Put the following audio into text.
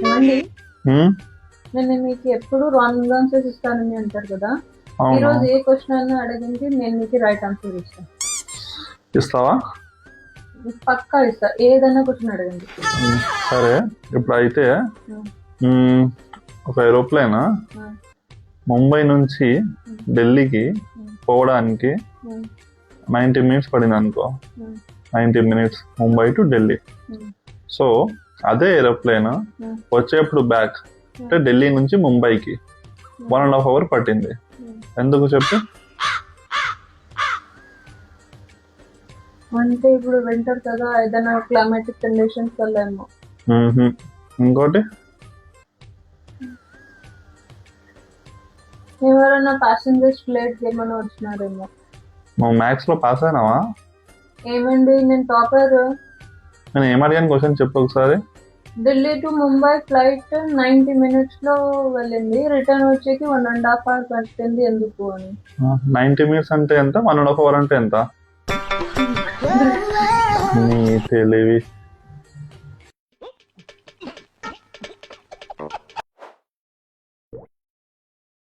ఏమండి హ్మ్? నేను మీకు ఎప్పుడు రాంగ్ ఆన్సర్స్ ఇస్తానని అంటారు కదా. ఈ అవును. రోజు ఏ క్వశ్చన్ అన్నా అడగండి, నేను మీకు రైట్ ఆన్సర్ ఇస్తాను. ఇస్తావా? పక్కా ఇస్తా, ఏదైనా క్వశ్చన్ అడగండి. సరే, ఇప్పుడు అయితే ఉమ్, ఒక ఏరోప్లేన్ ఉమ్, ముంబై నుంచి ఢిల్లీకి పోవడానికి ఉమ్, 90 మినిట్స్ పడింది అనుకో. ఉమ్, 90 minutes Mumbai to Delhi. Um, so అదే ఏరోప్లేన్ ఉమ్, వచ్చేప్పుడు బ్యాక్ అంటే ఢిల్లీ నుంచి ముంబైకి 1.5 అవర్ పట్టింది. ఉమ్. ఎందుకు చెప్పు? అంటే ఇప్పుడు వింటర్ కదా, ఏదైనా క్లైమాటిక్ కండిషన్స్ వల్ల ఏమో. మ్మ్హ. ఇంకోటి ఎవరైనా ప్యాసింజర్స్ లేట్ ఏమైనా వచ్చినారేమో. నువ్వు మ్యాథ్స్ లో పాస్ అయినావా? ఏమండి, నేను టాపర్. నేను ఏమడిగాను క్వశ్చన్ చెప్పు ఒకసారి. Delhi to Mumbai flight 90 minutes లో వెళ్ళింది, రిటర్న్ వచ్చేకి 1.5 hour పట్టింది ఎందుకు అని. 90 మినిట్స్ అంటే ఎంత? 1.5 అవర్ అంటే ఎంత? నీ తెలివి.